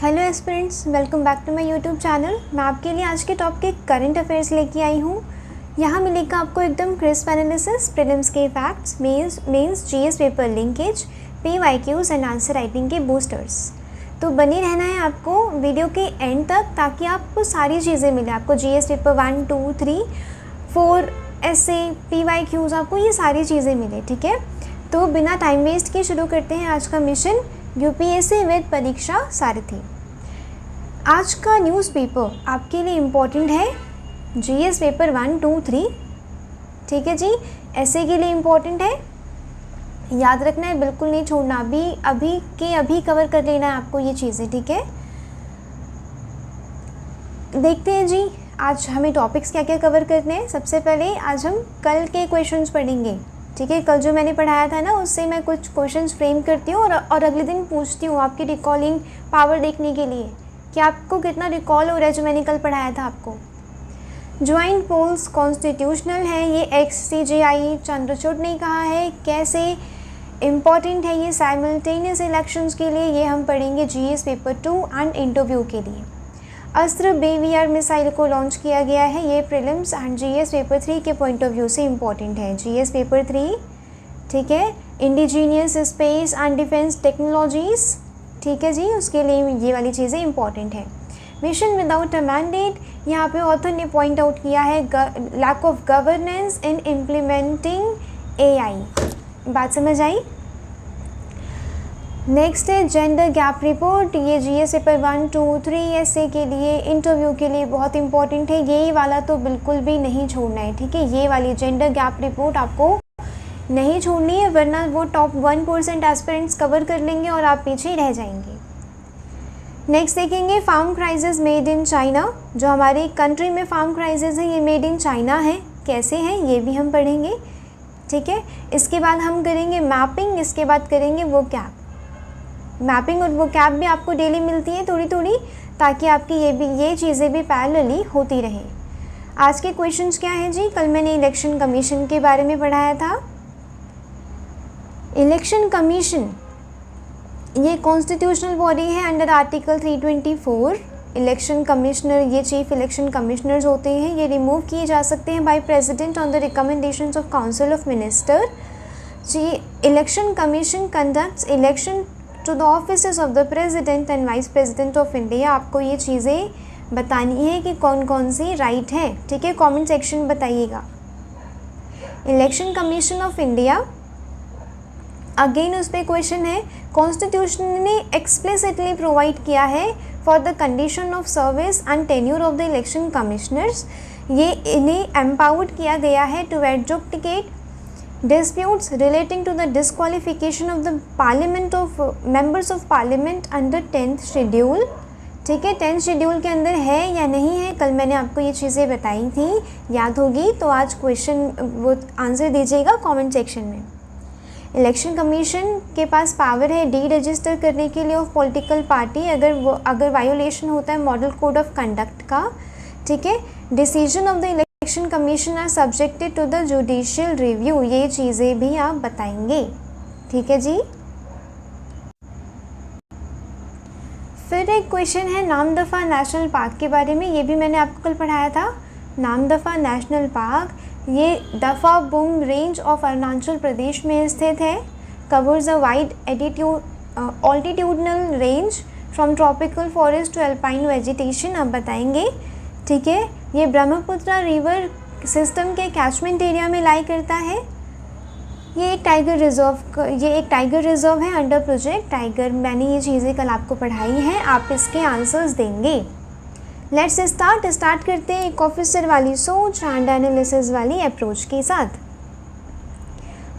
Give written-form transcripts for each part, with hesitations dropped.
Hello aspirants, welcome back to my YouTube channel. मैं आपके लिए आज के टॉपिक करंट अफेयर्स लेके आई हूँ। यहाँ मिलेगा आपको एकदम क्रिस्प एनालिसिस, प्रीलिम्स के facts, mains GS paper linkage, PYQs and answer writing के बूस्टर्स। तो बने रहना है आपको वीडियो के एंड तक ताकि आपको सारी चीज़ें मिले। आपको जीएस पेपर 1, 2, 3, 4 ऐसे पीवाईक्यूज, आपको ये सारी चीज़ें मिले। ठीक है, तो बिना टाइम वेस्ट के शुरू करते हैं आज का मिशन यूपीएससी विद परीक्षा सारथी। आज का न्यूज़पेपर आपके लिए इम्पोर्टेंट है जीएस पेपर 1, 2, 3। ठीक है जी, ऐसे के लिए इम्पोर्टेंट है, याद रखना है, बिल्कुल नहीं छोड़ना। अभी कवर कर लेना है आपको ये चीज़ें। ठीक है, देखते हैं जी आज हमें टॉपिक्स क्या क्या कवर करने हैं। सबसे पहले आज हम कल के क्वेश्चंस पढ़ेंगे। ठीक है, कल जो मैंने पढ़ाया था ना, उससे मैं कुछ क्वेश्चंस फ्रेम करती हूँ और अगले दिन पूछती हूँ आपकी रिकॉलिंग पावर देखने के लिए कि आपको कितना रिकॉल हो रहा है जो मैंने कल पढ़ाया था आपको। ज्वाइंट पोल्स कॉन्स्टिट्यूशनल है, ये XCJI चंद्रचूड़ ने कहा है। कैसे इम्पॉर्टेंट है ये साइमल्टेनियस इलेक्शंस के लिए, ये हम पढ़ेंगे जीएस पेपर 2 एंड इंटरव्यू के लिए। अस्त्र BVR मिसाइल को लॉन्च किया गया है, ये प्रीलिम्स एंड जीएस पेपर 3 के पॉइंट ऑफ व्यू से इम्पॉर्टेंट है। जीएस पेपर 3, ठीक है। Indigenous space and defence technologies, ठीक है जी, उसके लिए ये वाली चीज़ें इंपॉर्टेंट है। मिशन विदाउट अ मैंडेट, यहाँ पे ऑथर ने पॉइंट आउट किया है lack of governance in implementing AI। बात समझ आई? नेक्स्ट है जेंडर गैप रिपोर्ट, ये जीएस पेपर 1, 2, 3 ऐसे के लिए, इंटरव्यू के लिए बहुत इंपॉर्टेंट है। ये वाला तो बिल्कुल भी नहीं छोड़ना है। ठीक है, ये वाली जेंडर गैप रिपोर्ट आपको नहीं छोड़नी है, वरना वो टॉप 1% एस्पिरेंट्स कवर कर लेंगे और आप पीछे रह जाएंगे। नेक्स्ट देखेंगे farm crisis made in China. जो हमारी कंट्री में फार्म क्राइसिस है ये मेड इन चाइना है, कैसे है ये भी हम पढ़ेंगे। ठीक है, इसके बाद हम करेंगे मैपिंग, इसके बाद करेंगे वो कैप। मैपिंग और वो कैप भी आपको डेली मिलती है थोड़ी थोड़ी, ताकि आपकी ये चीज़ें भी पैरेलली होती रहे। आज के क्वेश्चंस क्या हैं जी? कल मैंने इलेक्शन कमीशन के बारे में पढ़ाया था। इलेक्शन कमीशन ये कॉन्स्टिट्यूशनल बॉडी है अंडर आर्टिकल 324। इलेक्शन कमिश्नर, ये चीफ इलेक्शन कमिश्नर्स होते हैं, ये रिमूव किए जा सकते हैं by president on the recommendations of council of minister. जी, election commission conducts election to the offices of the president and vice president of India. आपको ये चीज़ें बतानी है कि कौन कौन सी राइट है। ठीक है, कमेंट सेक्शन बताइएगा। Election commission of India, again उस पर क्वेश्चन है, कॉन्स्टिट्यूशन ने एक्सप्लिसिटली प्रोवाइड किया है for the condition of service and tenure of the election commissioners. ये इन्हें एम्पावर्ड किया गया है to adjudicate disputes relating to the disqualification of the parliament of members of parliament under 10th schedule। ठीक है, 10th schedule के अंदर है या नहीं है, कल मैंने आपको ये चीज़ें बताई थी, याद होगी तो आज क्वेश्चन वो आंसर दीजिएगा कमेंट सेक्शन में। इलेक्शन कमीशन के पास पावर है डी रजिस्टर करने के लिए ऑफ पॉलिटिकल पार्टी अगर वायोलेशन होता है मॉडल कोड ऑफ कंडक्ट का। ठीक है, decision of the election commission are subjected to the judicial review, ये चीज़ें भी आप बताएंगे। ठीक है जी। फिर एक क्वेश्चन है नामदफा नेशनल पार्क के बारे में, ये भी मैंने आपको कल पढ़ाया था। नामदफा नेशनल पार्क ये दफा बुंग रेंज ऑफ अरुणाचल प्रदेश में स्थित है। Covers a wide altitudinal range from tropical forest to alpine vegetation, आप बताएंगे। ठीक है, ये ब्रह्मपुत्र रिवर सिस्टम के कैचमेंट एरिया में लाई करता है। ये एक टाइगर रिजर्व है अंडर प्रोजेक्ट टाइगर। मैंने ये चीज़ें कल आपको पढ़ाई हैं, आप इसके आंसर्स देंगे। लेट्स स्टार्ट करते हैं एक ऑफिसर वाली सोच एंड एनालिसिस वाली अप्रोच के साथ।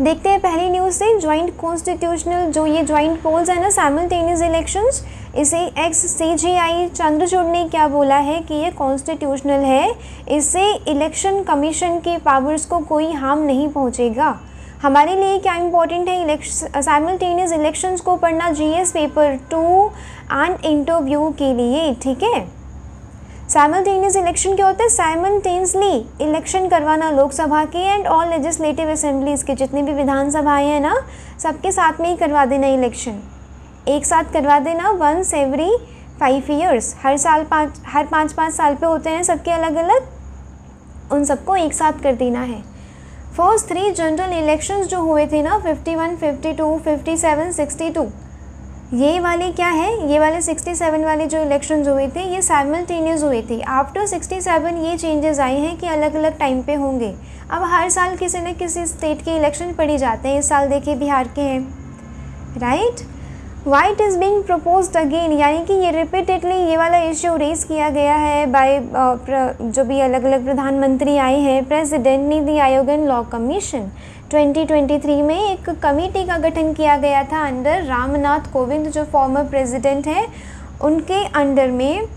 देखते हैं पहली न्यूज़ से, ज्वाइंट कॉन्स्टिट्यूशनल, जो ये ज्वाइंट पोल्स है ना, साइमल्टेनियस इलेक्शंस, इसे XCJI चंद्रचूड़ ने क्या बोला है कि ये कॉन्स्टिट्यूशनल है, इससे इलेक्शन कमीशन के पावर्स को कोई हार्म नहीं पहुंचेगा। हमारे लिए क्या इंपॉर्टेंट है, साइमल्टेनियस इलेक्शंस को पढ़ना जीएस पेपर 2 एंड इंटरव्यू के लिए। ठीक है, साइमल्टेनियस इलेक्शन क्या होता है, साइमल्टेनियसली इलेक्शन करवाना लोकसभा के एंड ऑल लेजिस्लेटिव असेंबलीज़ के, जितनी भी विधानसभाएं हैं ना, सबके साथ में ही करवा देना इलेक्शन, एक साथ करवा देना, वंस एवरी 5 ईयर्स, हर 5-5 साल पे होते हैं सबके अलग अलग, उन सबको एक साथ कर देना है। फर्स्ट 3 जनरल इलेक्शंस जो हुए थे ना 51, 52, 57, 62, ये वाले क्या है, ये वाले 67 वाले जो इलेक्शंस हुए थे ये साइमल्टेनियस हुए थे। आफ्टर 67 ये चेंजेस आए हैं कि अलग अलग टाइम पे होंगे। अब हर साल किसी न किसी स्टेट के इलेक्शन पड़ ही जाते हैं, इस साल देखिए बिहार के हैं, right. Why it is being proposed again, यानी कि ये रिपीटेडली ये वाला इश्यू रेस किया गया है बाय जो भी अलग अलग प्रधानमंत्री आए हैं, president, NITI Aayog and law commission. 2023 में एक कमेटी का गठन किया गया था अंडर रामनाथ कोविंद जो फॉर्मर प्रेसिडेंट हैं, उनके अंडर में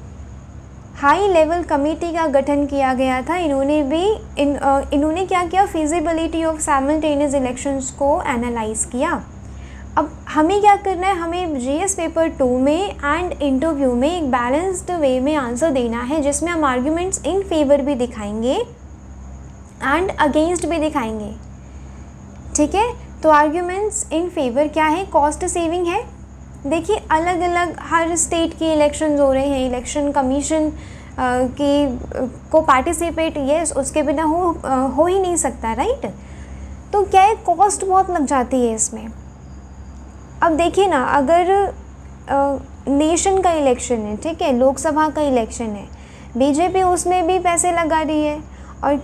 हाई लेवल कमेटी का गठन किया गया था। इन्होंने क्या किया, फिजिबिलिटी ऑफ साइमल्टेनियस इलेक्शंस को एनालाइज किया। अब हमें क्या करना है, हमें जीएस पेपर 2 में एंड इंटरव्यू में एक बैलेंस्ड वे में आंसर देना है, जिसमें हम आर्ग्यूमेंट्स इन फेवर भी दिखाएंगे एंड अगेंस्ट भी दिखाएंगे, ठीक है। तो आर्ग्यूमेंट्स इन फेवर क्या है, कॉस्ट सेविंग है। देखिए अलग अलग हर स्टेट के इलेक्शंस हो रहे हैं, इलेक्शन कमीशन को पार्टिसिपेट यस उसके बिना हो ही नहीं सकता, राइट। तो क्या है, कॉस्ट बहुत लग जाती है इसमें। अब देखिए ना, अगर नेशन का इलेक्शन है, ठीक है, लोकसभा का इलेक्शन है, बीजेपी उसमें भी पैसे लगा रही है, और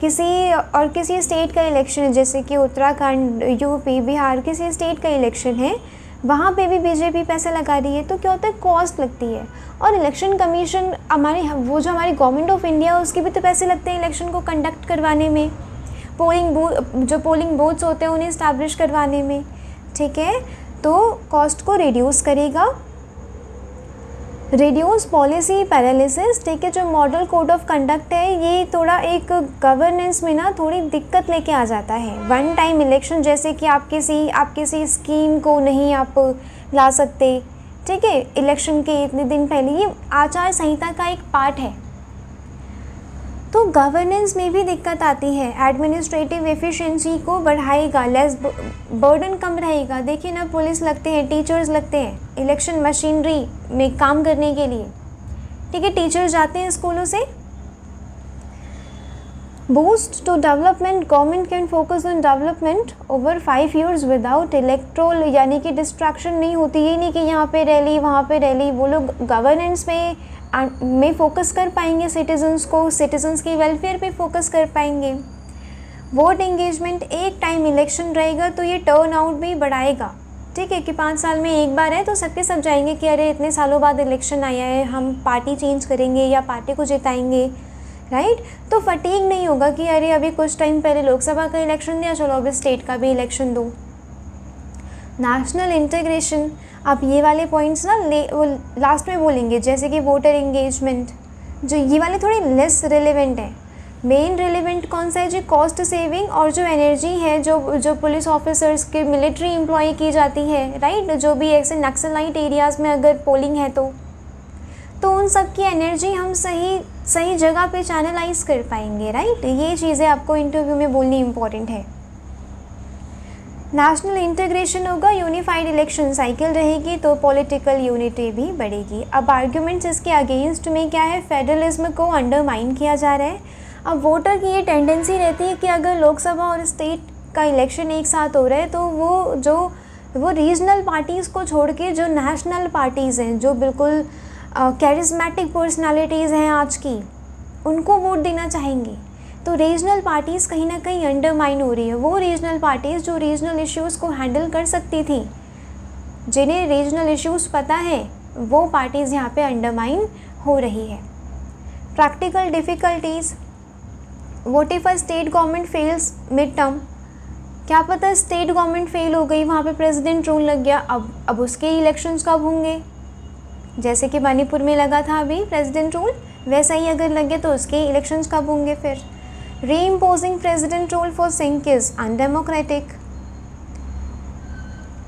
किसी स्टेट का इलेक्शन है जैसे कि उत्तराखंड, यूपी, बिहार, किसी स्टेट का इलेक्शन है, वहाँ पे भी बीजेपी पैसे लगा रही है। तो क्या होता है, कॉस्ट लगती है। और इलेक्शन कमीशन हमारी हमारी गवर्नमेंट ऑफ इंडिया उसके भी तो पैसे लगते हैं इलेक्शन को कंडक्ट करवाने में, पोलिंग बूथ्स होते हैं उन्हें इस्टेब्लिश करवाने में, ठीक है। तो कॉस्ट को रिड्यूस करेगा। रिड्यूस पॉलिसी पैरालिसिस, ठीक है, जो मॉडल कोड ऑफ कंडक्ट है ये थोड़ा एक गवर्नेंस में ना थोड़ी दिक्कत लेके आ जाता है। वन टाइम इलेक्शन जैसे कि आप किसी स्कीम को नहीं आप ला सकते, ठीक है, इलेक्शन के इतने दिन पहले, ये आचार संहिता का एक पार्ट है। तो गवर्नेंस में भी दिक्कत आती है, एडमिनिस्ट्रेटिव एफिशिएंसी को बढ़ाएगा, लेस बर्डन कम रहेगा। देखिए ना, पुलिस लगते हैं, टीचर्स लगते हैं इलेक्शन मशीनरी में काम करने के लिए, ठीक है, टीचर्स जाते हैं स्कूलों से। Boost to development, government can focus on development over 5 years without electoral, यानी कि डिस्ट्रैक्शन नहीं होती। ये नहीं कि यहाँ पे रैली वहाँ पे रैली, वो लोग गवर्नेंस में फोकस कर पाएंगे, सिटीजन्स की वेलफेयर पे फोकस कर पाएंगे। वोट एंगेजमेंट, एक टाइम इलेक्शन रहेगा तो ये टर्न आउट भी बढ़ाएगा, ठीक है, कि 5 साल में एक बार है तो सबके सब जाएंगे कि अरे इतने सालों बाद इलेक्शन आया है, हम पार्टी चेंज करेंगे या पार्टी को जिताएंगे, राइट। तो फटीग नहीं होगा कि अरे अभी कुछ टाइम पहले लोकसभा का इलेक्शन दिया, चलो अभी स्टेट का भी इलेक्शन दो। नेशनल इंटीग्रेशन, आप ये वाले पॉइंट्स ना लास्ट में बोलेंगे, जैसे कि वोटर एंगेजमेंट, जो ये वाले थोड़े लेस रिलेवेंट है। मेन रिलेवेंट कौन सा है जी, कॉस्ट सेविंग, और जो एनर्जी है जो पुलिस ऑफिसर्स के मिलिट्री एम्प्लॉय की जाती है, राइट, जो भी ऐसे नक्सलाइट एरियाज़ में अगर पोलिंग है तो उन सब की एनर्जी हम सही जगह पे चैनलाइज कर पाएंगे, राइट। ये चीज़ें आपको इंटरव्यू में बोलनी इम्पॉर्टेंट है। नेशनल इंटीग्रेशन होगा, यूनिफाइड इलेक्शन साइकिल रहेगी, तो पॉलिटिकल यूनिटी भी बढ़ेगी। अब आर्ग्यूमेंट्स इसके अगेंस्ट में क्या है, फेडरलिज्म को अंडरमाइन किया जा रहा है। अब वोटर की ये टेंडेंसी रहती है कि अगर लोकसभा और स्टेट का इलेक्शन एक साथ हो रहा है तो वो रीजनल पार्टीज़ को छोड़ के जो नेशनल पार्टीज़ हैं, जो बिल्कुल कैरिज्मेटिक पर्सनालिटीज़ हैं आज की, उनको वोट देना चाहेंगे। तो रीजनल पार्टीज़ कहीं ना कहीं अंडरमाइन हो रही है। वो रीजनल पार्टीज़ जो रीजनल इश्यूज़ को हैंडल कर सकती थी, जिन्हें रीजनल इश्यूज़ पता है, वो पार्टीज़ यहाँ पे अंडरमाइन हो रही है। Practical difficulties, what if a state government fails mid term, क्या पता स्टेट गवर्नमेंट फेल हो गई, वहाँ पे प्रेसिडेंट रूल लग गया, अब उसके इलेक्शंस कब होंगे, जैसे कि मणिपुर में लगा था अभी प्रेसिडेंट रूल, वैसा ही अगर लगे तो उसके इलेक्शंस कब होंगे फिर। Reimposing president rule for sink is undemocratic.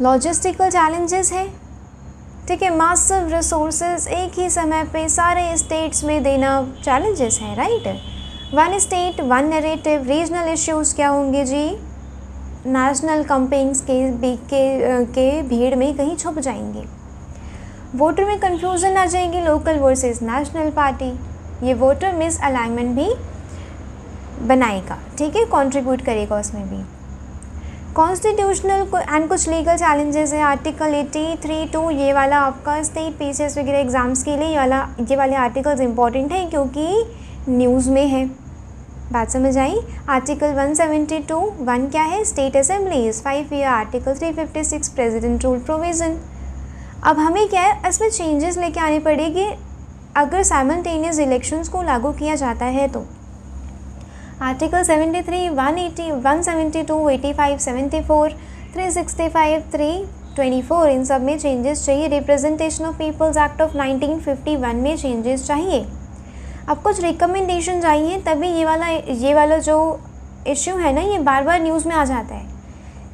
Logistical challenges है, ठीक है, मासिव रिसोर्सेज एक ही समय पे सारे स्टेट्स में देना चैलेंजेस है, right. One state one narrative, regional issues क्या होंगे जी, नेशनल कैंपेन्स के भीड़ में कहीं छुप जाएंगे। वोटर में कन्फ्यूज़न आ जाएगी, लोकल वर्सेस नेशनल पार्टी, ये वोटर मिस अलाइनमेंट भी बनाएगा, ठीक है, कंट्रीब्यूट करेगा उसमें भी। कॉन्स्टिट्यूशनल एंड कुछ लीगल चैलेंजेस है, आर्टिकल 83(2), ये वाला आपका स्टेट पीसीएस वगैरह एग्जाम्स के लिए ये वाले आर्टिकल्स इंपॉर्टेंट हैं क्योंकि न्यूज़ में है। बात समझ आई। आर्टिकल 172(1) क्या है, state assemblies 5 year, article 356 president rule provision. अब हमें क्या है, इसमें चेंजेस लेके आने पड़ेगी अगर साइमल्टेनियस इलेक्शंस को लागू किया जाता है तो। आर्टिकल 73, 180, 172, 85, 74, 365, 324 इन सब में चेंजेस चाहिए। Representation of peoples act of 1951 में चेंजेस चाहिए। अब कुछ रिकमेंडेशन आई हैं, तभी ये वाला जो इश्यू है ना, ये बार बार न्यूज़ में आ जाता है।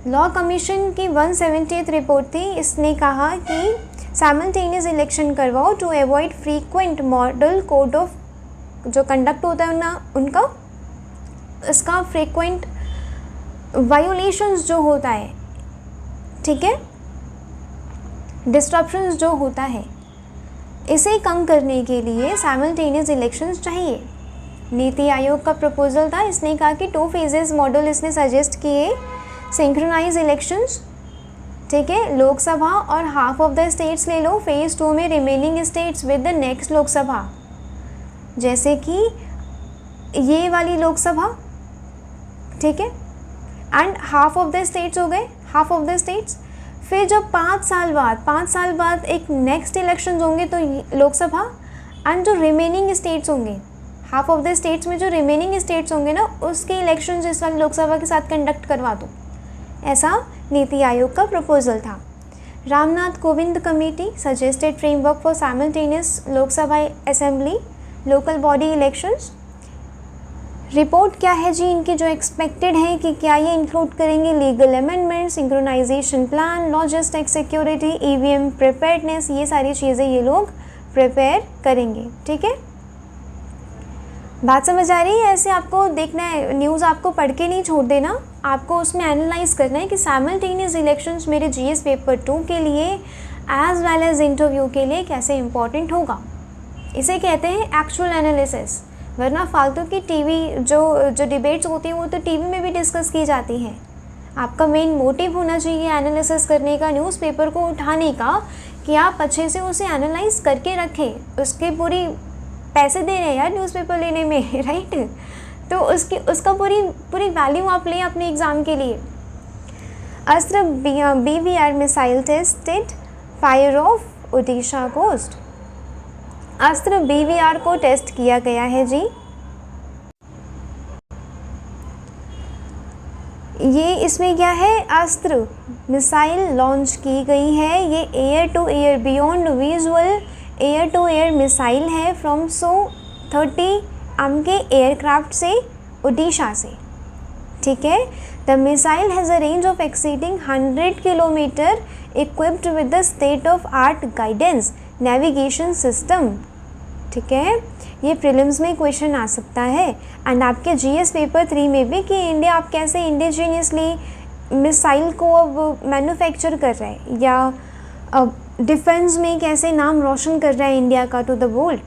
लॉ कमीशन की 170th रिपोर्ट थी, इसने कहा कि साइमल्टेनियस इलेक्शन करवाओ to avoid frequent model code of जो कंडक्ट होता है ना उनका, इसका फ्रीक्वेंट वायोलेशंस जो होता है, ठीक है, डिस्ट्रप्शंस जो होता है, इसे कम करने के लिए साइमल्टेनियस इलेक्शंस चाहिए। नीति आयोग का प्रपोजल था, इसने कहा कि 2 फेजेस मॉडल इसने सजेस्ट किए, सिंक्रोनाइज इलेक्शंस, ठीक है, लोकसभा और हाफ ऑफ द स्टेट्स ले लो, फेज़ 2 में remaining states with the next Lok Sabha, जैसे कि ये वाली लोकसभा, ठीक है, and half of the states हो गए, हाफ ऑफ द स्टेट्स। फिर जब 5 साल बाद एक नेक्स्ट इलेक्शंस होंगे तो लोकसभा, एंड जो रिमेनिंग स्टेट्स होंगे, हाफ ऑफ द स्टेट्स में जो रिमेनिंग स्टेट्स होंगे ना, उसके इलेक्शंस इस वाली लोकसभा के साथ कंडक्ट करवा दो, ऐसा नीति आयोग का प्रपोजल था। Ramnath Kovind committee suggested framework for simultaneous Lok Sabha assembly local body elections. Report क्या है जी इनकी, जो एक्सपेक्टेड है कि क्या ये इंक्लूड करेंगे legal amendment, synchronization plan, logistic security, EVM preparedness, ये सारी चीज़ें ये लोग प्रिपेयर करेंगे, ठीक है। बात समझ आ रही है। ऐसे आपको देखना है, न्यूज़ आपको पढ़ के नहीं छोड़ देना, आपको उसमें एनालाइज करना है कि साइमल्टेनियस इलेक्शंस मेरे जीएस पेपर 2 के लिए एज वेल एज इंटरव्यू के लिए कैसे इंपॉर्टेंट होगा। इसे कहते हैं एक्चुअल एनालिसिस, वरना फालतू की टीवी जो डिबेट्स होती हैं वो तो टीवी में भी डिस्कस की जाती हैं। आपका मेन मोटिव होना चाहिए एनालिसिस करने का, न्यूज़पेपर को उठाने का, कि आप अच्छे से उसे एनालाइज करके रखें। उसके पूरी पैसे दे रहे हैं यार न्यूज़पेपर लेने में, राइट, तो उसका पूरी वैल्यू आप लें अपने एग्ज़ाम के लिए। Astra BVR missile tested, fire off Odisha coast. Astra BVR को टेस्ट किया गया है जी। ये इसमें क्या है, अस्त्र मिसाइल लॉन्च की गई है। ये air to air beyond visual air to air missile है फ्रॉम SU-30 के एयरक्राफ्ट से ओडिशा से, ठीक है। The missile has a range of exceeding 100 kilometre, equipped with the state of art guidance navigation system, ठीक है। ये प्रीलिम्स में क्वेश्चन आ सकता है एंड आपके जीएस पेपर 3 में भी, कि इंडिया आप कैसे इंडिजीनियसली मिसाइल को अब मैन्युफैक्चर कर रहा है, या डिफेंस में कैसे नाम रोशन कर रहा है इंडिया का टू द वर्ल्ड,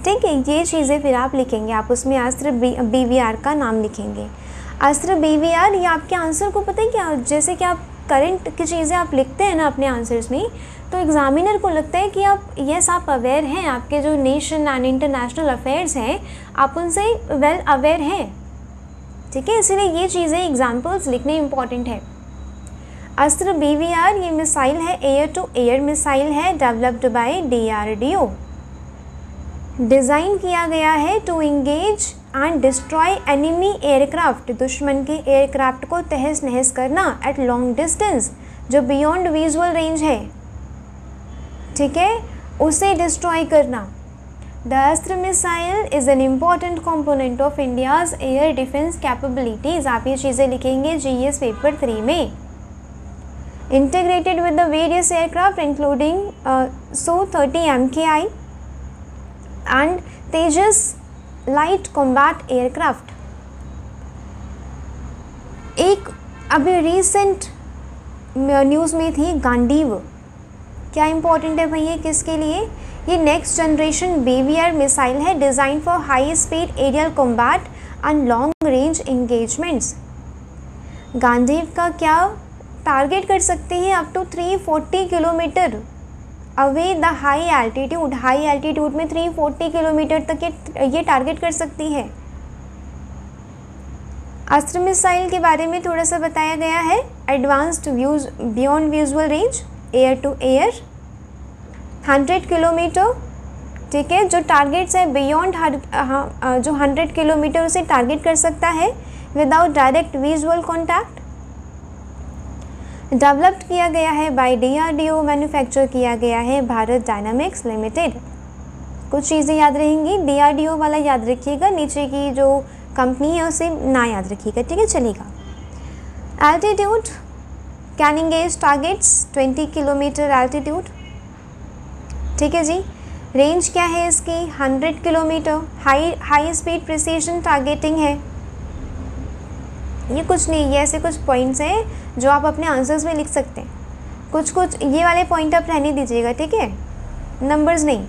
ठीक है। ये चीज़ें फिर आप लिखेंगे, आप उसमें अस्त्र BVR का नाम लिखेंगे। अस्त्र BVR, ये आपके आंसर को पता है क्या, जैसे कि आप करंट की चीज़ें आप लिखते हैं ना अपने आंसर्स में, तो एग्ज़ामिनर को लगता है कि आप अवेयर हैं, आपके जो नेशन एंड इंटरनेशनल अफेयर्स हैं आप उनसे वेल अवेयर हैं, ठीक है। इसलिए ये चीज़ें एग्जाम्पल्स लिखने इम्पॉर्टेंट है। अस्त्र BVR ये मिसाइल है, एयर टू एयर मिसाइल है, डेवलप्ड बाय DRDO। डिज़ाइन किया गया है to engage and destroy enemy aircraft, दुश्मन के एयरक्राफ्ट को तहस नहस करना एट लॉन्ग डिस्टेंस, जो बियॉन्ड विजुअल रेंज है, ठीक है, उसे डिस्ट्रॉय करना। The Astra missile is an important component of India's air defence capabilities. आप ये चीज़ें लिखेंगे जीएस पेपर 3 में। Integrated with the various aircraft including SU-30 MKI and Tejas light combat aircraft. एक अभी रिसेंट न्यूज़ में थी गांडीव, क्या इंपॉर्टेंट है भैया किसके लिए? ये नेक्स्ट जनरेशन BBR मिसाइल है, design for high speed aerial combat and long range engagements. Gandiv का क्या टारगेट कर सकते हैं? Up to 340 kilometre away the high altitude. High altitude में 340 किलोमीटर तक ये टारगेट कर सकती है। अस्त्र मिसाइल के बारे में थोड़ा सा बताया गया है। Advanced views beyond visual range, air to air, 100 kilometre, ठीक है, जो टारगेट्स है बियॉन्ड जो 100 किलोमीटर उसे टारगेट कर सकता है without direct visual contact. Developed किया गया है बाय DRDO, मैन्युफैक्चर किया गया है भारत डायनामिक्स लिमिटेड। कुछ चीज़ें याद रहेंगी, DRDO वाला याद रखिएगा, नीचे की जो कंपनी है उसे ना याद रखिएगा, ठीक है, चलेगा। Altitude can engage targets 20 kilometre altitude, ठीक है जी। रेंज क्या है इसकी? 100 kilometre. High speed precision targeting है। ये कुछ नहीं, ये ऐसे कुछ पॉइंट्स हैं जो आप अपने आंसर्स में लिख सकते हैं। कुछ ये वाले पॉइंट आप रहने दीजिएगा, ठीक है, नंबर्स नहीं।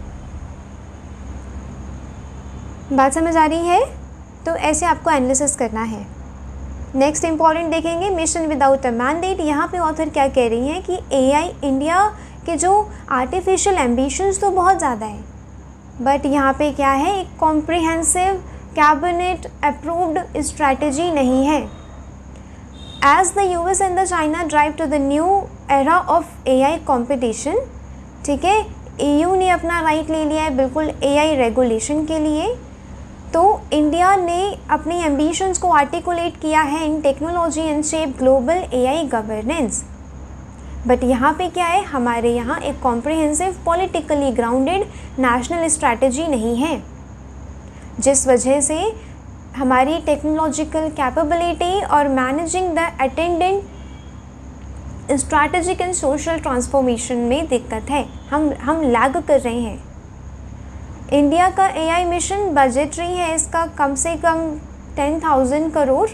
बात समझ आ रही है? तो ऐसे आपको एनालिसिस करना है। नेक्स्ट इंपॉर्टेंट देखेंगे, मिशन विदाउट अ मैंडेट। यहाँ पे ऑथर क्या कह रही हैं कि AI इंडिया के जो आर्टिफिशियल एम्बिशंस तो बहुत ज़्यादा है, बट यहाँ पे क्या है, एक कॉम्प्रिहेंसिव कैबिनेट अप्रूव्ड स्ट्रैटेजी नहीं है। As the US and the China drive to the new era of AI competition, ठीक है, EU ने अपना राइट ले लिया है बिल्कुल AI रेगुलेशन के लिए। तो इंडिया ने अपनी एम्बिशंस को आर्टिकुलेट किया है in technology and shape global AI governance. But यहाँ पे क्या है, हमारे यहाँ एक comprehensive politically grounded national strategy नहीं है, जिस वजह से हमारी टेक्नोलॉजिकल कैपेबिलिटी और managing the attendant strategic and social transformation में दिक्कत है। हम लैग कर रहे हैं। इंडिया का AI मिशन बजटरी है इसका कम से कम 10,000 करोड़।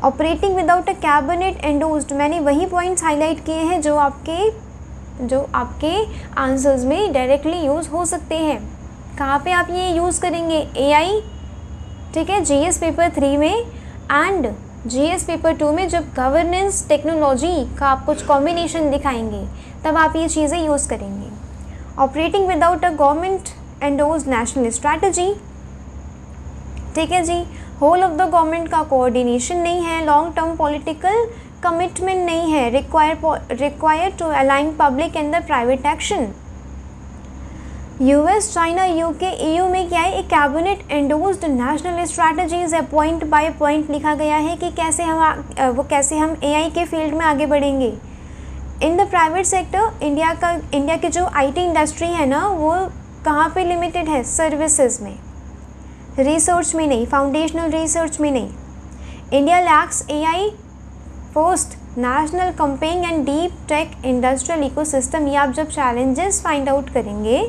ऑपरेटिंग विदाउट अ कैबिनेट एंडोर्स्ड, मैंने वही पॉइंट्स हाईलाइट किए हैं जो आपके आंसर्स में डायरेक्टली यूज़ हो सकते हैं। कहाँ पे आप ये यूज़ करेंगे? AI, ठीक है, GS पेपर 3 में एंड GS पेपर 2 में जब गवर्नेंस टेक्नोलॉजी का आप कुछ कॉम्बिनेशन दिखाएंगे तब आप ये चीज़ें यूज़ करेंगे। Operating without a government endorsed national strategy, ठीक है जी। होल ऑफ द गवर्नमेंट का कोऑर्डिनेशन नहीं है, लॉन्ग टर्म पॉलिटिकल कमिटमेंट नहीं है, require to align public and the private action. US, China, UK, EU में क्या है, एक कैबिनेट एंडोर्स्ड नेशनल स्ट्रैटेजीज है, पॉइंट बाय पॉइंट लिखा गया है कि कैसे हम AI के फील्ड में आगे बढ़ेंगे। In the private sector India की जो IT इंडस्ट्री है ना, वो कहाँ पे लिमिटेड है? सर्विसेज में, रिसर्च में नहीं, फाउंडेशनल रिसर्च में नहीं। India lacks AI first national campaigning and deep tech industrial ecosystem. ये आप जब चैलेंजेस फाइंड आउट करेंगे,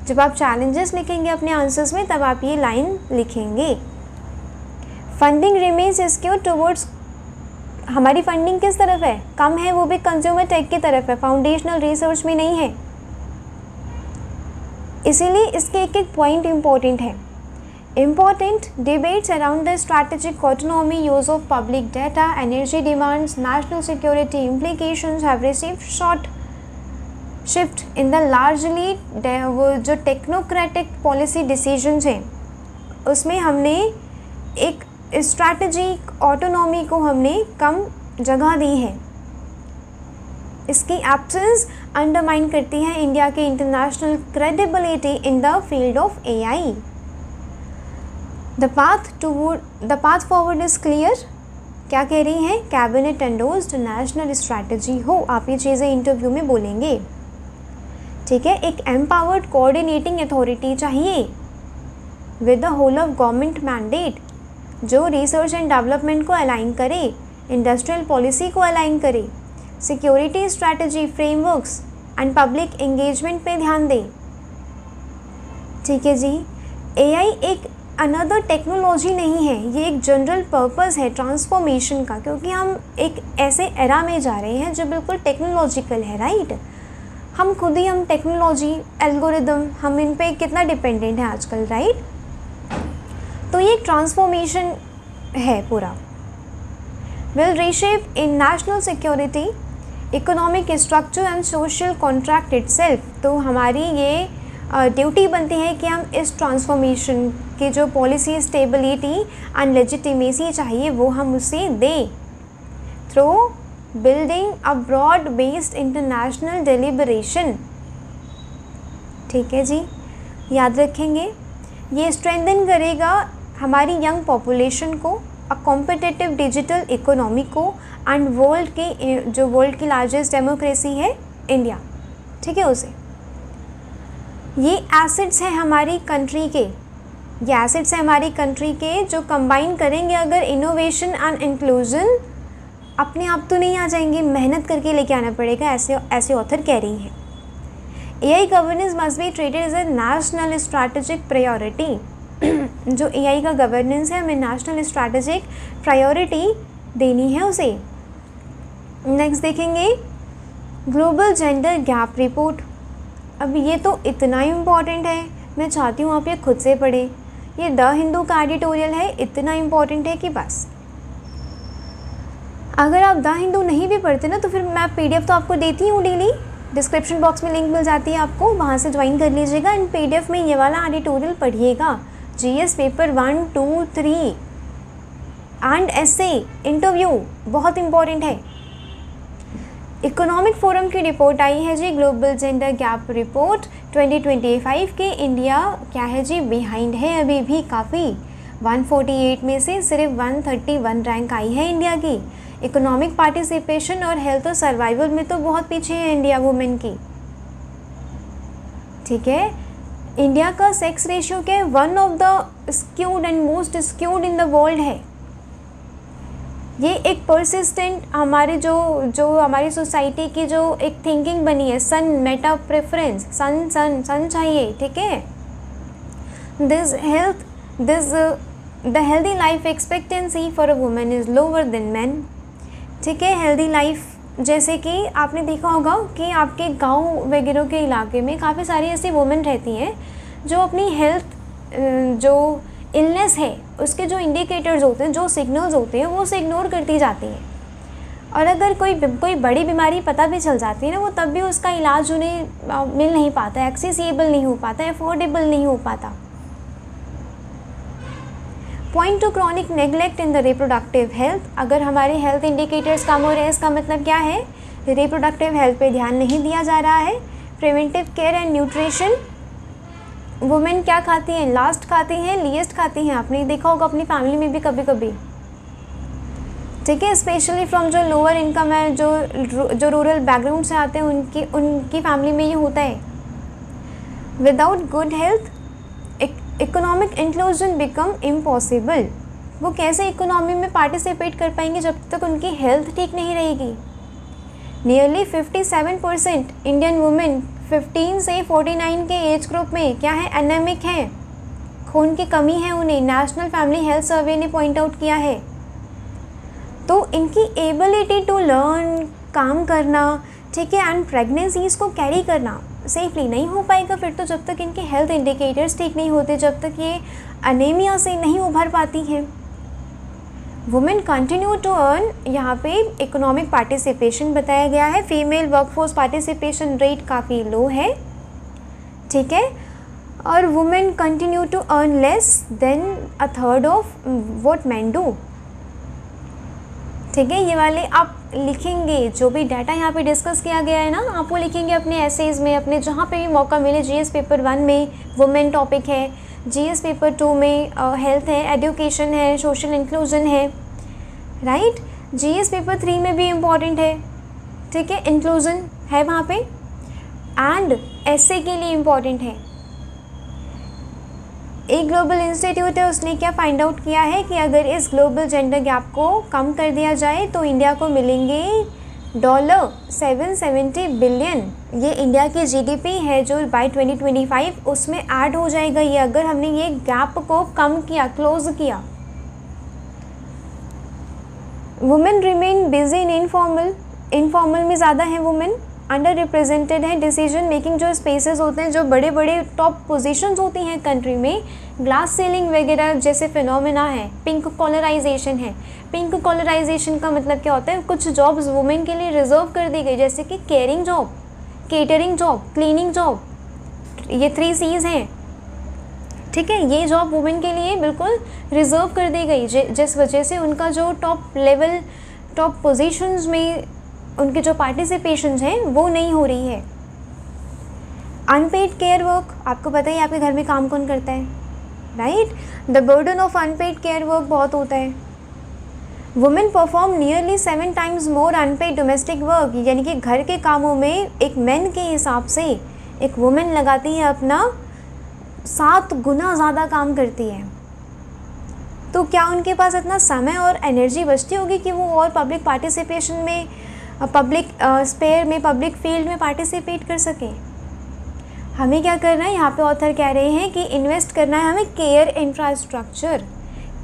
जब आप चैलेंजेस लिखेंगे अपने आंसर्स में, तब आप ये लाइन लिखेंगे। फंडिंग रिमेन्स स्क्यूड टुवर्ड्स, हमारी फंडिंग किस तरफ है? कम है, वो भी कंज्यूमर टेक की तरफ है, फाउंडेशनल रिसर्च में नहीं है। इसीलिए इसके एक एक पॉइंट इंपॉर्टेंट है। Important debates around the strategic autonomy, use of public data, energy demands, national security implications have received short shift in the largely जो टेक्नोक्रेटिक पॉलिसी डिसीजंस हैं उसमें हमने एक स्ट्रैटेजिक ऑटोनॉमी को हमने कम जगह दी है। इसकी एब्सेंस अंडरमाइन करती है इंडिया के international credibility in the field of AI। The path forward is clear. क्या कह रही हैं? कैबिनेट एंडोर्स्ड नेशनल स्ट्रैटेजी हो, आप ये चीज़ें इंटरव्यू में बोलेंगे, ठीक है। एक एम्पावर्ड कोऑर्डिनेटिंग अथॉरिटी चाहिए with the whole of government mandate, जो रिसर्च एंड डेवलपमेंट को अलाइन करे, इंडस्ट्रियल पॉलिसी को अलाइन करे, security strategy frameworks and public engagement पे ध्यान दे, ठीक है जी। AI एक अनदर टेक्नोलॉजी नहीं है, ये एक जनरल पर्पस है ट्रांसफॉर्मेशन का, क्योंकि हम एक ऐसे एरा में जा रहे हैं जो बिल्कुल टेक्नोलॉजिकल है, राइट। हम खुद ही, हम टेक्नोलॉजी, एल्गोरिदम, हम इन पे कितना डिपेंडेंट है आजकल, राइट। तो ये ट्रांसफॉर्मेशन है पूरा। Will reshape in national security, economic structure and social contract itself. तो हमारी ये ड्यूटी बनती है कि हम इस ट्रांसफॉर्मेशन की जो पॉलिसी स्टेबिलिटी एंड लेजिटिमेसी चाहिए वो हम उसे दें through building a broad based international deliberation. ठीक है जी, याद रखेंगे। ये स्ट्रेंथन करेगा हमारी यंग पॉपुलेशन को, अ कॉम्पिटिटिव डिजिटल इकोनॉमी को एंड वर्ल्ड की लार्जेस्ट डेमोक्रेसी है इंडिया, ठीक है, उसे। ये एसेट्स हैं हमारी कंट्री के, ये एसेट्स हैं हमारी कंट्री के जो कंबाइन करेंगे अगर इनोवेशन एंड इंक्लूजन, अपने आप तो नहीं आ जाएंगे, मेहनत करके लेके आना पड़ेगा, ऐसे ऑथर कह रही है। AI governance must be treated as a national strategic priority. जो AI का गवर्नेंस है हमें नेशनल स्ट्रैटेजिक प्रायोरिटी देनी है उसे। नेक्स्ट देखेंगे ग्लोबल जेंडर गैप रिपोर्ट। अब ये तो इतना इम्पॉर्टेंट है, मैं चाहती हूँ आप ये खुद से पढ़ें। ये द हिंदू का एडिटोरियल है, इतना इम्पॉर्टेंट है कि बस। अगर आप द हिंदू नहीं भी पढ़ते ना तो फिर मैं PDF तो आपको देती हूँ डेली, डिस्क्रिप्शन बॉक्स में लिंक मिल जाती है आपको, वहाँ से ज्वाइन कर लीजिएगा एंड PDF में ये वाला एडिटोरियल पढ़िएगा। GS paper 1, 2, 3 and essay interview बहुत इम्पॉर्टेंट है। इकोनॉमिक फोरम की रिपोर्ट आई है जी, ग्लोबल जेंडर गैप रिपोर्ट 2025 के। इंडिया क्या है जी, बिहाइंड है अभी भी काफ़ी। 148 में से सिर्फ 131 रैंक आई है इंडिया की। इकोनॉमिक पार्टिसिपेशन और हेल्थ और सर्वाइवल में तो बहुत पीछे है इंडिया वुमेन की, ठीक है। इंडिया का सेक्स रेशियो क्या है, 1 of the skewed and most skewed in the world है। ये एक परसिस्टेंट हमारे जो हमारी सोसाइटी की जो एक थिंकिंग बनी है, सन मेटा प्रेफरेंस, सन सन सन चाहिए, ठीक है। The healthy life expectancy for a women is lower than man, ठीक है। हेल्दी लाइफ, जैसे कि आपने देखा होगा कि आपके गांव वगैरह के इलाके में काफ़ी सारी ऐसी वुमेन रहती हैं जो अपनी हेल्थ, जो इलनेस है उसके जो इंडिकेटर्स होते हैं, जो सिग्नल्स होते हैं, वो उसे इग्नोर करती जाती हैं। और अगर कोई बड़ी बीमारी पता भी चल जाती है ना, वो तब भी उसका इलाज उन्हें मिल नहीं पाता, एक्सेसिबल नहीं हो पाता, अफोर्डेबल नहीं हो पाता। Point two chronic neglect in the reproductive health. अगर हमारे हेल्थ इंडिकेटर्स कम हो रहे हैं, इसका मतलब क्या है, रिप्रोडक्टिव हेल्थ पे ध्यान नहीं दिया जा रहा है। Preventive care and nutrition, women क्या खाती हैं, लास्ट खाती हैं, लीस्ट खाती हैं, आपने देखा होगा अपनी फैमिली में भी कभी कभी, ठीक है। स्पेशली फ्रॉम जो लोअर इनकम है, जो रूरल बैकग्राउंड से आते हैं, उनकी फैमिली में ये होता है। Without good health economic inclusion become impossible. वो कैसे इकोनॉमी में पार्टिसिपेट कर पाएंगे जब तक उनकी हेल्थ ठीक नहीं रहेगी। नियरली 57% इंडियन वुमेन 15 से 49 के एज ग्रुप में क्या है, एनेमिक है, खून की कमी है उन्हें, नेशनल फैमिली हेल्थ सर्वे ने पॉइंट आउट किया है। तो इनकी एबिलिटी टू लर्न, काम करना, ठीक है, एंड प्रेगनेंसीज को कैरी करना सेफली नहीं हो पाएगा फिर तो, जब तक इनके हेल्थ इंडिकेटर्स ठीक नहीं होते, जब तक ये अनेमिया से नहीं उभर पाती हैं। वुमेन कंटिन्यू टू अर्न, यहाँ पे इकोनॉमिक पार्टिसिपेशन बताया गया है, फीमेल वर्कफोर्स पार्टिसिपेशन रेट काफ़ी लो है, ठीक है। और women continue to earn less than a third of what man do, ठीक है। ये वाले आप लिखेंगे, जो भी डाटा यहाँ पे डिस्कस किया गया है ना, आप वो लिखेंगे अपने एसेज में, अपने जहाँ पे भी मौका मिले। GS पेपर 1 में वुमेन टॉपिक है, GS पेपर 2 में हेल्थ है, एजुकेशन है, सोशल इंक्लूजन है, राइट। GS पेपर 3 में भी इम्पॉर्टेंट है, ठीक है, इंक्लूजन है वहाँ पे, एंड essay के लिए इम्पॉर्टेंट है। एक ग्लोबल इंस्टीट्यूट है, उसने क्या फाइंड आउट किया है कि अगर इस ग्लोबल जेंडर गैप को कम कर दिया जाए तो इंडिया को मिलेंगे $770 बिलियन। ये इंडिया की GDP है जो बाय 2025 उसमें ऐड हो जाएगा ये, अगर हमने ये गैप को कम किया, क्लोज किया। Women remain busy in informal में ज़्यादा है वुमेन, अंडर रिप्रेजेंटेड हैं। डिसीजन मेकिंग जो स्पेसेस होते हैं, जो बड़े बड़े टॉप पोजीशंस होती हैं कंट्री में, ग्लास सीलिंग वगैरह जैसे फिनोमेना है। पिंक कॉलराइजेशन है। पिंक कॉलराइजेशन का मतलब क्या होता है, कुछ जॉब्स वुमेन के लिए रिजर्व कर दी गई, जैसे कि caring job, catering job, cleaning job, ये 3 C's हैं, ठीक है। ये जॉब वुमेन के लिए बिल्कुल रिजर्व कर दी गई, जिस वजह से उनका जो टॉप लेवल, टॉप पोजीशंस में उनके जो पार्टिसिपेशंस हैं वो नहीं हो रही है। अनपेड केयर वर्क, आपको पता ही आपके घर में काम कौन करता है, right. The burden of unpaired care work बहुत होता है। वुमेन परफॉर्म नियरली 7 times मोर अनपेड डोमेस्टिक वर्क, यानी कि घर के कामों में एक मैन के हिसाब से एक वुमेन लगाती है अपना 7 गुना ज़्यादा काम करती है। तो क्या उनके पास इतना समय और एनर्जी बचती होगी कि वो और पब्लिक पार्टिसिपेशन में, पब्लिक स्पेयर में, पब्लिक फील्ड में पार्टिसिपेट कर सकें? हमें क्या करना है, यहाँ पे ऑथर कह रहे हैं कि इन्वेस्ट करना है हमें केयर इंफ्रास्ट्रक्चर।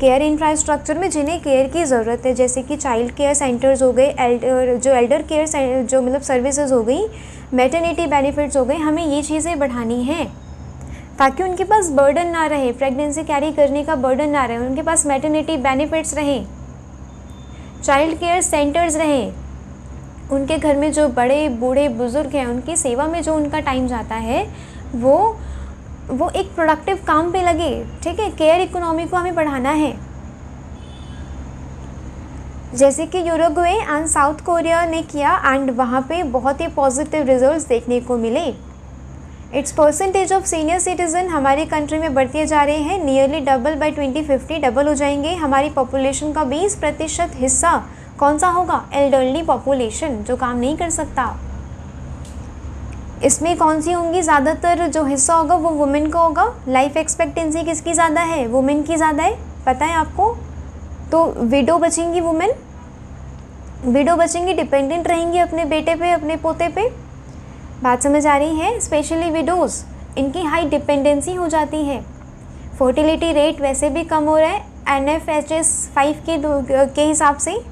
केयर इंफ्रास्ट्रक्चर में जिन्हें केयर की ज़रूरत है, जैसे कि चाइल्ड केयर सेंटर्स हो गए, एल्डर केयर जो मतलब सर्विसेज हो गई, मैटरनिटी बेनिफिट्स हो गए, हमें ये चीज़ें बढ़ानी हैं ताकि उनके पास बर्डन ना रहे, प्रेगनेंसी कैरी करने का बर्डन ना रहे, उनके पास मैटरनिटी बेनिफिट्स रहें, चाइल्ड केयर सेंटर्स रहें, उनके घर में जो बड़े बूढ़े बुज़ुर्ग हैं उनकी सेवा में जो उनका टाइम जाता है वो एक प्रोडक्टिव काम पे लगे, ठीक है। केयर इकोनॉमी को हमें बढ़ाना है, जैसे कि यूरुग्वे एंड साउथ कोरिया ने किया एंड वहाँ पे बहुत ही पॉजिटिव रिजल्ट्स देखने को मिले। It's percentage of senior citizen हमारी कंट्री में बढ़ते जा रहे हैं, नियरली डबल बाय 2050 डबल हो जाएंगे। हमारी पॉपुलेशन का 20% हिस्सा कौन सा होगा, एल्डरली पॉपुलेशन, जो काम नहीं कर सकता। इसमें कौन सी होंगी, ज़्यादातर जो हिस्सा होगा वो वुमेन का होगा। लाइफ एक्सपेक्टेंसी किसकी ज़्यादा है, वुमेन की ज़्यादा है, पता है आपको। तो विडो बचेंगी वुमेन, विडो बचेंगी, डिपेंडेंट रहेंगी अपने बेटे पे, अपने पोते पे। बात समझ आ रही है। स्पेशली विडोज़, इनकी हाई डिपेंडेंसी हो जाती है। फर्टिलिटी रेट वैसे भी कम हो रहा है NFHS 5 के हिसाब से।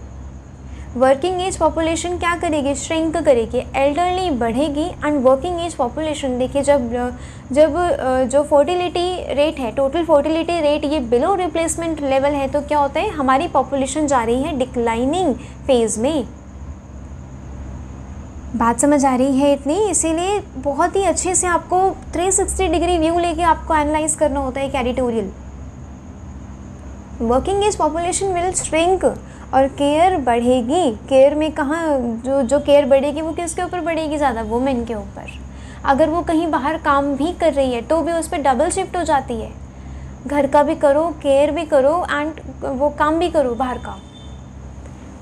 वर्किंग एज पॉपुलेशन क्या करेगी, श्रिंक करेगी, एल्डरली बढ़ेगी एंड वर्किंग एज पॉपुलेशन, देखिए जब जो फर्टिलिटी रेट है, टोटल फर्टिलिटी रेट ये बिलो रिप्लेसमेंट लेवल है, तो क्या होता है, हमारी पॉपुलेशन जा रही है डिक्लाइनिंग फेज में। बात समझ आ रही है इतनी, इसीलिए बहुत ही अच्छे से आपको 360 डिग्री व्यू लेके आपको एनालाइज करना होता है editorial. Working age population will shrink और केयर बढ़ेगी। केयर में कहाँ जो केयर बढ़ेगी वो किसके ऊपर बढ़ेगी, ज़्यादा वुमेन के ऊपर। अगर वो कहीं बाहर काम भी कर रही है तो भी उस पर डबल शिफ्ट हो जाती है, घर का भी करो, केयर भी करो एंड वो काम भी करो बाहर का।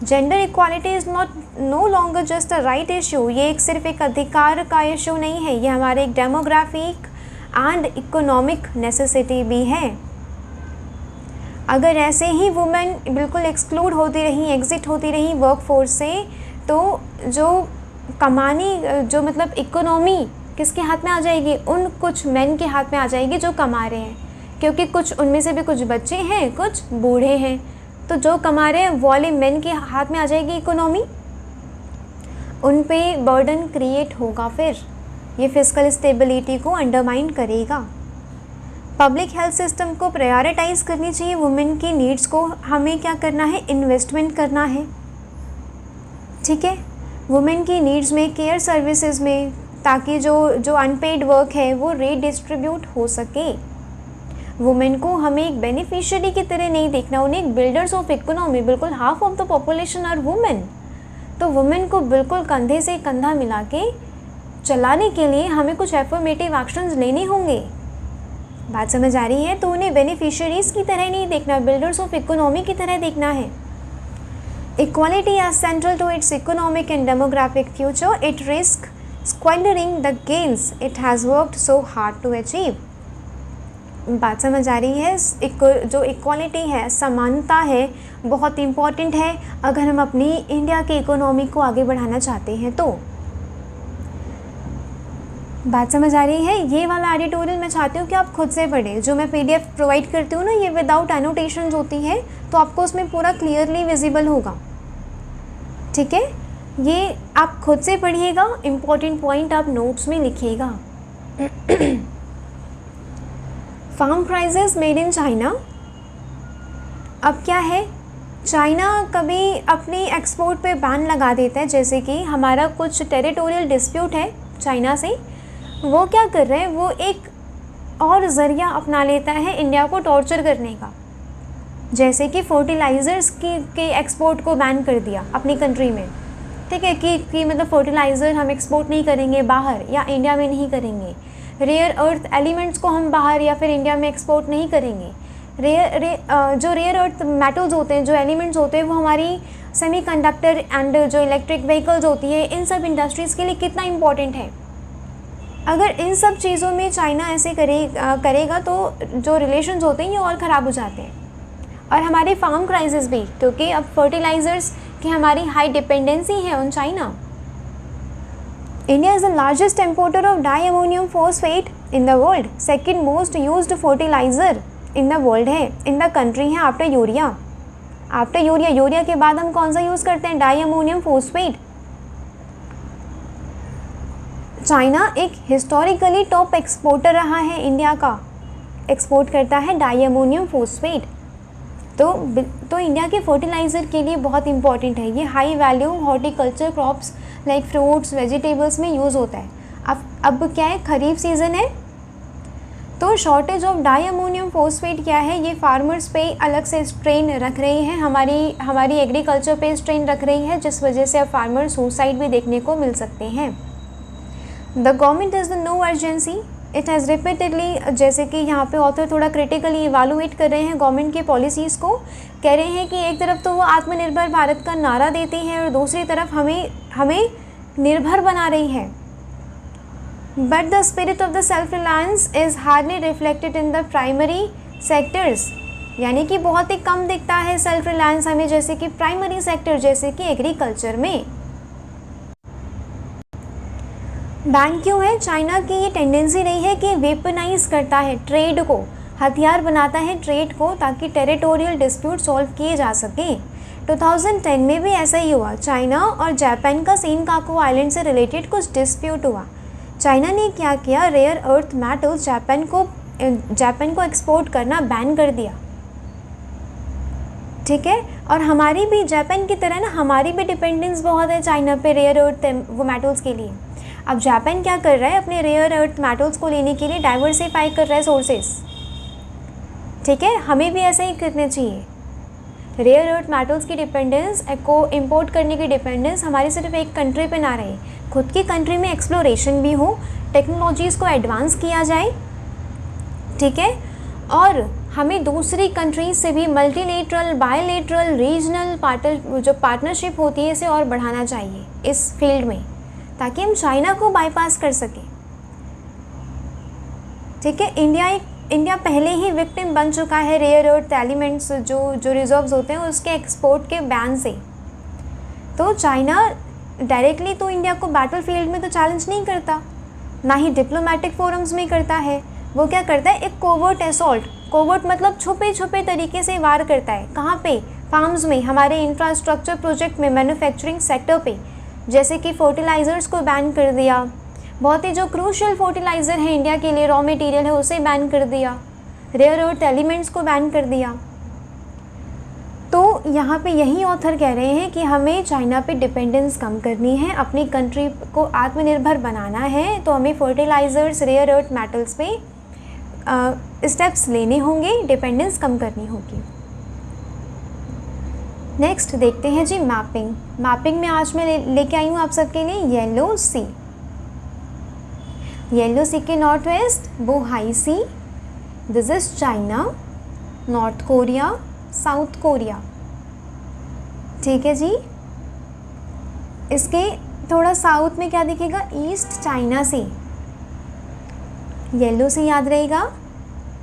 Gender equality is no longer just a right issue, ये एक सिर्फ एक अधिकार का इशू नहीं है, ये हमारे एक डेमोग्राफिक एंड इकोनॉमिक नेसेसिटी भी है। अगर ऐसे ही वुमेन बिल्कुल एक्सक्लूड होती रही, एग्जिट होती रही वर्क फोर्स से, तो जो कमानी, जो मतलब इकोनॉमी किसके हाथ में आ जाएगी, उन कुछ मेन के हाथ में आ जाएगी जो कमा रहे हैं, क्योंकि कुछ उनमें से भी कुछ बच्चे हैं, कुछ बूढ़े हैं, तो जो कमा रहे हैं वो वाले मेन के हाथ में आ जाएगी इकोनॉमी, उन पे बर्डन क्रिएट होगा, फिर ये फिस्कल स्टेबिलिटी को अंडरमाइन करेगा। पब्लिक हेल्थ सिस्टम को प्रायोरिटाइज़ करनी चाहिए, वुमेन की नीड्स को हमें क्या करना है, इन्वेस्टमेंट करना है, ठीक है, वुमेन की नीड्स में, केयर सर्विसेज में, ताकि जो अनपेड वर्क है वो रीडिस्ट्रीब्यूट हो सके। वुमेन को हमें एक बेनिफिशियरी की तरह नहीं देखना, उन्हें एक बिल्डर्स ऑफ इकोनॉमी, बिल्कुल half of the population are women, तो वुमेन को बिल्कुल कंधे से कंधा मिला के चलाने के लिए हमें कुछ एफर्मेटिव एक्शंस लेने होंगे। बात समझ आ रही है। तो उन्हें बेनिफिशियरीज़ की तरह नहीं देखना, बिल्डर्स ऑफ इकोनॉमी की तरह देखना है। Equality as central to its economic and demographic future, it risks squandering the gains it has worked so hard to achieve. बात समझ आ रही है। जो इक्वालिटी है, समानता है, बहुत इम्पॉर्टेंट है अगर हम अपनी इंडिया की इकोनॉमी को आगे बढ़ाना चाहते हैं तो। बात समझ आ रही है। ये वाला एडिटोरियल मैं चाहती हूँ कि आप खुद से पढ़ें, जो मैं PDF प्रोवाइड करती हूँ ना, ये विदाउट एनोटेशंस होती है, तो आपको उसमें पूरा क्लियरली विजिबल होगा, ठीक है। ये आप खुद से पढ़िएगा, इम्पॉर्टेंट पॉइंट आप नोट्स में लिखिएगा। Farm prices made in China. अब क्या है, चाइना कभी अपनी एक्सपोर्ट पे बैन लगा देता है, जैसे कि हमारा कुछ टेरिटोरियल डिस्प्यूट है चाइना से, वो क्या कर रहे हैं, वो एक और ज़रिया अपना लेता है इंडिया को टॉर्चर करने का। जैसे कि फर्टिलाइज़र्स के एक्सपोर्ट को बैन कर दिया अपनी कंट्री में, ठीक है, कि मतलब फर्टिलाइज़र हम एक्सपोर्ट नहीं करेंगे बाहर या इंडिया में नहीं करेंगे। रेयर अर्थ एलिमेंट्स को हम बाहर या फिर इंडिया में एक्सपोर्ट नहीं करेंगे। जो रेयर अर्थ मेटल्स होते हैं, जो एलिमेंट्स होते हैं, वो हमारी सेमीकंडक्टर एंड जो इलेक्ट्रिक व्हीकल्स होती है, इन सब इंडस्ट्रीज़ के लिए कितना इम्पोर्टेंट है। अगर इन सब चीज़ों में चाइना ऐसे करेगा तो जो रिलेशंस होते हैं ये और ख़राब हो जाते हैं, और हमारे फार्म क्राइसिस भी, क्योंकि अब फर्टिलाइज़र्स की हमारी हाई डिपेंडेंसी है on China. India is the largest importer of di ammonium phosphate in the world. Second most used fertiliser in the world है, इन द कंट्री है, आफ्टर यूरिया। आफ्टर यूरिया के बाद हम कौन सा यूज़ करते हैं, डाई अमोनियम फॉस्फेट। चाइना एक हिस्टोरिकली टॉप एक्सपोर्टर रहा है इंडिया का, एक्सपोर्ट करता है डाई अमोनियम फॉस्फेट। तो इंडिया के फर्टिलाइज़र के लिए बहुत इंपॉर्टेंट है। ये high value horticulture crops like fruits vegetables में यूज़ होता है। अब क्या है, खरीफ सीज़न है, तो shortage of di ammonium phosphate क्या है, ये फार्मर्स पे अलग से स्ट्रेन रख रही है, हमारी एग्रीकल्चर पे स्ट्रेन रख रही है, जिस वजह से अब फार्मर सुसाइड भी देखने को मिल सकते हैं। The government is the no urgency, it has repeatedly, जैसे कि यहाँ पे ऑथर थोड़ा क्रिटिकली इवालुएट कर रहे हैं गवर्नमेंट के पॉलिसीज़ को। कह रहे हैं कि एक तरफ तो वो आत्मनिर्भर भारत का नारा देती है और दूसरी तरफ हमें निर्भर बना रही है। But the spirit of the self reliance is hardly reflected in the primary sectors, यानी कि बहुत ही कम दिखता है सेल्फ रिलायंस हमें, जैसे कि प्राइमरी सेक्टर, जैसे कि एग्रीकल्चर में। बैन क्यों है, चाइना की ये टेंडेंसी रही है कि वेपनाइज करता है ट्रेड को, हथियार बनाता है ट्रेड को, ताकि टेरिटोरियल डिस्प्यूट सॉल्व किए जा सके। 2010 में भी ऐसा ही हुआ, चाइना और जापान का सेनकाकू आइलैंड से रिलेटेड कुछ डिस्प्यूट हुआ। चाइना ने क्या किया, रेयर अर्थ मेटल्स जापान को एक्सपोर्ट करना बैन कर दिया, ठीक है। और हमारी भी जापान की तरह ना, हमारी भी डिपेंडेंस बहुत है चाइना पे रेयर अर्थ वो मेटल्स के लिए। अब जापान क्या कर रहा है, अपने रेयर अर्थ मेटल्स को लेने के लिए डाइवर्सिफाई कर रहा है सोर्सेस, ठीक है। हमें भी ऐसा ही करना चाहिए। रेयर अर्थ मेटल्स की डिपेंडेंस को इंपोर्ट करने की डिपेंडेंस हमारी सिर्फ एक कंट्री पे ना रहे, खुद की कंट्री में एक्सप्लोरेशन भी हो, टेक्नोलॉजीज़ को एडवांस किया जाए, ठीक है। और हमें दूसरी कंट्रीज से भी मल्टीलेटरल, बायलेटरल, रीजनल जो पार्टनरशिप होती है इसे और बढ़ाना चाहिए इस फील्ड में, ताकि हम चाइना को बाईपास कर सकें, ठीक है। इंडिया पहले ही विक्टिम बन चुका है रेयर अर्थ एलिमेंट्स जो रिजर्व्स होते हैं उसके एक्सपोर्ट के बैन से। तो चाइना डायरेक्टली तो इंडिया को बैटल फील्ड में तो चैलेंज नहीं करता, ना ही डिप्लोमेटिक फोरम्स में करता है। वो क्या करता है, एक कोवर्ट असॉल्ट, कोवर्ट मतलब छुपे छुपे तरीके से वार करता है। कहाँ पे, फार्म्स में, हमारे इंफ्रास्ट्रक्चर प्रोजेक्ट में, मैन्युफैक्चरिंग सेक्टर पे, जैसे कि फर्टिलाइज़र्स को बैन कर दिया, बहुत ही जो क्रूशियल फर्टिलाइज़र है इंडिया के लिए, रॉ मटेरियल है, उसे बैन कर दिया, रेयर अर्थ एलिमेंट्स को बैन कर दिया। तो यहाँ पे यही ऑथर कह रहे हैं कि हमें चाइना पे डिपेंडेंस कम करनी है, अपनी कंट्री को आत्मनिर्भर बनाना है, तो हमें फर्टिलाइज़र्स, रेयर अर्थ मेटल्स पे स्टेप्स लेने होंगे, डिपेंडेंस कम करनी होगी। नेक्स्ट देखते हैं जी मैपिंग में आज मैं लेके आई हूँ आप सबके लिए येलो सी के north west Bohai C, this is China, north Korea, south Korea, ठीक है जी। इसके थोड़ा साउथ में क्या दिखेगा, ईस्ट चाइना सी, येलो सी याद रहेगा,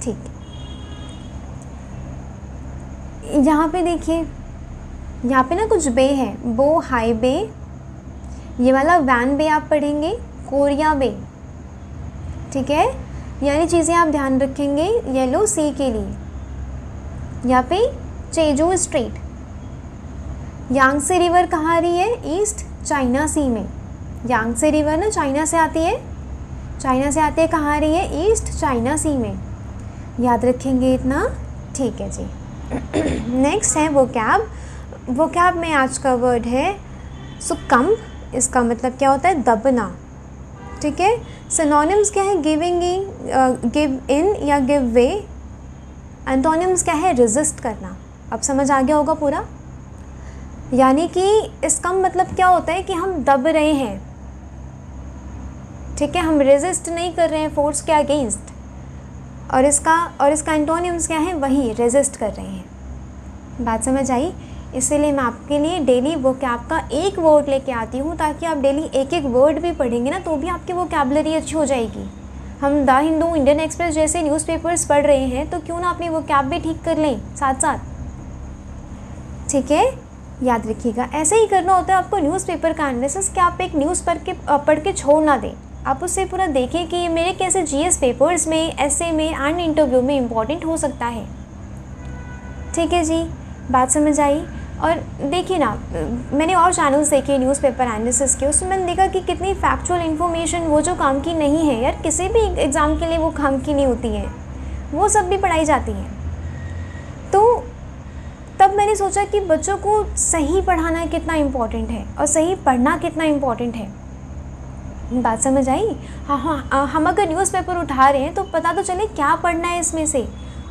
ठीक। यहाँ पे देखिए, यहाँ पे ना कुछ बे है, बोहाई बे, ये वाला वैन बे आप पढ़ेंगे, कोरिया बे, ठीक है। यानी चीज़ें आप ध्यान रखेंगे येलो सी के लिए। यहाँ पे चेजू स्ट्रेट, यांगसे रिवर कहाँ आ रही है, ईस्ट चाइना सी में। यांगत्से रिवर ना चाइना से आती है, चाइना से आती है, कहाँ आ रही है, ईस्ट चाइना सी में। याद रखेंगे इतना, ठीक है जी। नेक्स्ट है वोकैब। वोकैब में आज का वर्ड है सुकम्ब। इसका मतलब क्या होता है, दबना, ठीक है। सिनोनिम्स क्या है, गिविंग इन, गिव इन या गिव वे। एंटोनिम्स क्या है, रेजिस्ट करना। अब समझ आ गया होगा पूरा। यानी कि इसका मतलब क्या होता है कि हम दब रहे हैं, ठीक है, हम रेजिस्ट नहीं कर रहे हैं फोर्स के अगेंस्ट। और इसका एंटोनिम्स क्या है, वही रेजिस्ट कर रहे हैं। बात समझ आई। इसीलिए मैं आपके लिए डेली वोकैब का एक वर्ड लेके आती हूँ, ताकि आप डेली एक एक वर्ड भी पढ़ेंगे ना तो भी आपकी वोकैबुलरी अच्छी हो जाएगी। हम द हिंदू, इंडियन एक्सप्रेस जैसे न्यूज़पेपर्स पढ़ रहे हैं तो क्यों ना अपनी वोकैब भी ठीक कर लें साथ साथ, ठीक है। याद रखिएगा, ऐसे ही करना होता है आपको न्यूज़पेपर का एनालिसिस, कि आप एक न्यूज़ पढ़ के छोड़ ना दें। आप उससे पूरा देखें कि ये मेरे कैसे जीएस पेपर्स में, ऐसे में एंड इंटरव्यू में इम्पॉर्टेंट हो सकता है, ठीक है जी। बात समझ आई। और देखिए ना, मैंने और चैनल्स देखे न्यूज़पेपर एनालिसिस के, उसमें मैंने देखा कि कितनी फैक्चुअल इन्फॉर्मेशन वो जो काम की नहीं है यार, किसी भी एग्ज़ाम के लिए वो काम की नहीं होती है, वो सब भी पढ़ाई जाती है। तो तब मैंने सोचा कि बच्चों को सही पढ़ाना कितना इम्पॉर्टेंट है और सही पढ़ना कितना इम्पॉर्टेंट है। बात समझ आई। हाँ, हम अगर न्यूज़पेपर उठा रहे हैं तो पता तो चले क्या पढ़ना है इसमें से।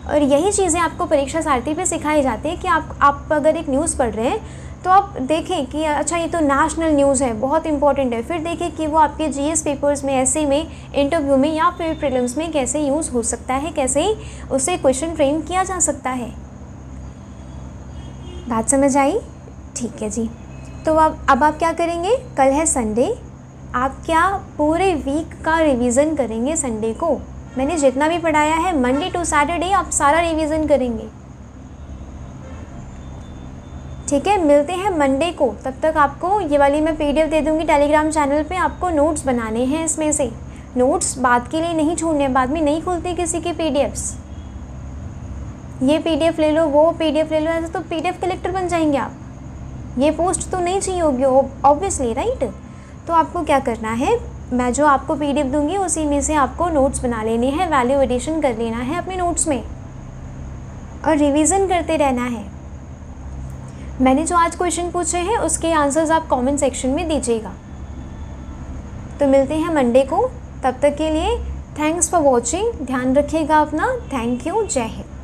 और यही चीज़ें आपको परीक्षा सारथी पे सिखाई जाती है कि आप अगर एक न्यूज़ पढ़ रहे हैं तो आप देखें कि अच्छा ये तो नेशनल न्यूज़ है, बहुत इंपॉर्टेंट है। फिर देखें कि वो आपके जीएस पेपर्स में, ऐसे में, इंटरव्यू में या फिर प्रीलिम्स में कैसे यूज़ हो सकता है, कैसे उसे क्वेश्चन फ्रेम किया जा सकता है। बात समझ आई, ठीक है जी। तो अब आप क्या करेंगे, कल है संडे, आप क्या पूरे वीक का रिवीजन करेंगे संडे को। मैंने जितना भी पढ़ाया है मंडे टू सैटरडे आप सारा रिवीजन करेंगे, ठीक है। मिलते हैं मंडे को, तब तक आपको ये वाली मैं पीडीएफ दे दूंगी टेलीग्राम चैनल पे। आपको नोट्स बनाने हैं, इसमें से नोट्स बाद के लिए नहीं छोड़ने, बाद में नहीं खुलती किसी की पीडीएफ्स। ये पीडीएफ ले लो, वो पीडीएफ ले लो, ऐसे तो पीडीएफ कलेक्टर बन जाएंगे आप। ये पोस्ट तो नहीं चाहिए होगी ऑब्वियसली, राइट। तो आपको क्या करना है, मैं जो आपको पीडीएफ दूंगी उसी में से आपको नोट्स बना लेने हैं, वैल्यू एडिशन कर लेना है अपने नोट्स में और रिवीजन करते रहना है। मैंने जो आज क्वेश्चन पूछे हैं उसके आंसर्स आप कमेंट सेक्शन में दीजिएगा। तो मिलते हैं मंडे को, तब तक के लिए थैंक्स फॉर वॉचिंग। ध्यान रखिएगा अपना। थैंक यू, जय हिंद।